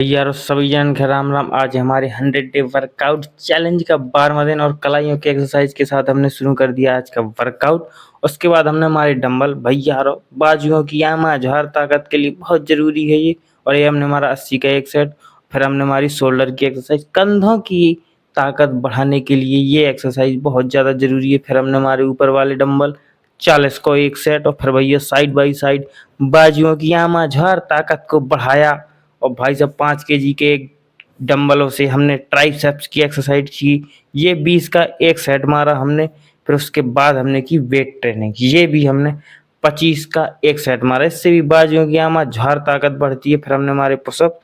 यारो सभी जन के राम राम। आज हमारे 100 डे वर्कआउट चैलेंज का 12वां दिन और कलाइयों के एक्सरसाइज के साथ हमने शुरू कर दिया आज का वर्कआउट। उसके बाद हमने हमारे डंबल भैया यारो बाजुओं की यामा झार ताकत के लिए बहुत जरूरी है ये। और ये हमने हमारा 80 का एक सेट। फिर हमने हमारी शोल्डर की एक्सरसाइज कंधों की ताकत बढ़ाने के लिए ये एक्सरसाइज बहुत ज़्यादा जरूरी है। फिर हमने हमारे ऊपर वाले डंबल 40 को एक सेट और फिर भैया साइड बाई साइड बाजुओं की यामा झार ताकत को बढ़ाया। और भाई साहब 5 kg के एक डंबलों से हमने ट्राइसेप्स की एक्सरसाइज की। ये 20 का एक सेट मारा हमने। फिर उसके बाद हमने की वेट ट्रेनिंग, ये भी हमने 25 का एक सेट मारा। इससे भी बाजुओं की यामा झार ताकत बढ़ती है। फिर हमने हमारे पुशअप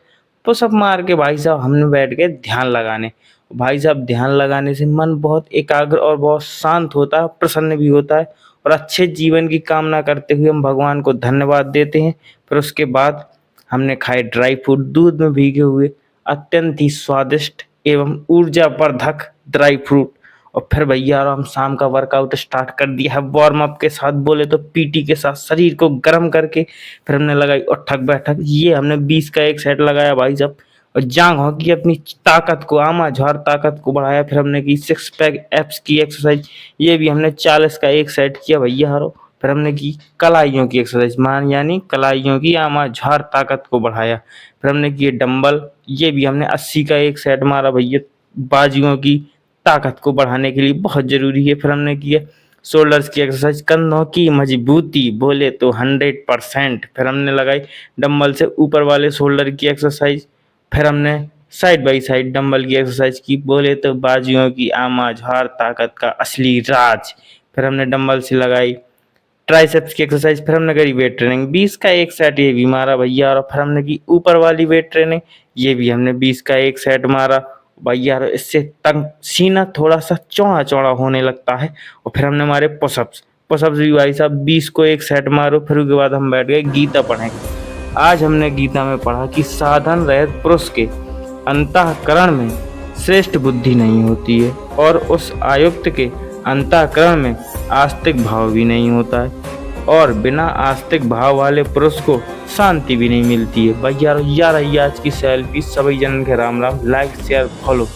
पुशअप मार के भाई साहब हमने बैठ गए ध्यान लगाने। भाई साहब ध्यान लगाने से मन बहुत एकाग्र और बहुत शांत होता है, प्रसन्न भी होता है। और अच्छे जीवन की कामना करते हुए हम भगवान को धन्यवाद देते हैं। फिर उसके बाद हमने खाए ड्राई फ्रूट, दूध में भीगे हुए अत्यंत ही स्वादिष्ट एवं ऊर्जावर्धक ड्राई फ्रूट। और फिर भैया और हम शाम का वर्कआउट स्टार्ट कर दिया है वार्म अप के साथ, बोले तो पीटी के साथ शरीर को गर्म करके। फिर हमने लगाई उठक बैठक, ये हमने 20 का एक सेट लगाया भाई साहब। और जांघों की अपनी ताकत को, आमा झार ताकत को बढ़ाया। फिर हमने की 6 पैक एप्स की एक्सरसाइज, ये भी हमने 40 का एक सेट किया भैया हारो। फिर हमने की कलाइयों की एक्सरसाइज मान यानी कलाइयों की आमा झार ताकत को बढ़ाया। फिर हमने किए डंबल, ये भी हमने 80 का एक सेट मारा भैया, बाजुओं की ताकत को बढ़ाने के लिए बहुत जरूरी है। फिर हमने किया शोल्डर्स की एक्सरसाइज, कंधों की मजबूती बोले तो 100%। फिर हमने लगाई डंबल से ऊपर वाले शोल्डर की एक्सरसाइज। फिर हमने साइड बाई साइड डंबल की एक्सरसाइज की, बोले तो बाजुओं की आमा झार ताकत का असली राज। फिर हमने डंबल से लगाई ट्राइसेप्स की एक्सरसाइज। फिर हमने करी वेट ट्रेनिंग, 20 का एक सेट ये भी मारा भैया। और फिर हमने की ऊपर वाली वेट ट्रेनिंग, ये भी हमने 20 का एक सेट मारा भैया। इससे तंग सीना थोड़ा सा चौड़ा चौड़ा होने लगता है। और फिर हमने हमारे पुशअप्स पुशअप्स भी भाई साहब 20 को एक सेट मारो। फिर उसके बाद हम बैठ गए गीता पढ़ें। आज हमने गीता में पढ़ा कि साधन रहित पुरुष के अंतःकरण में श्रेष्ठ बुद्धि नहीं होती है और उस आयुक्त के अंतःकरण में आस्तिक भाव भी नहीं होता है। और बिना आस्तिक भाव वाले पुरुष को शांति भी नहीं मिलती है। भैया यार आज की सेल्फी सभी जन के Ram Ram. Like share follow.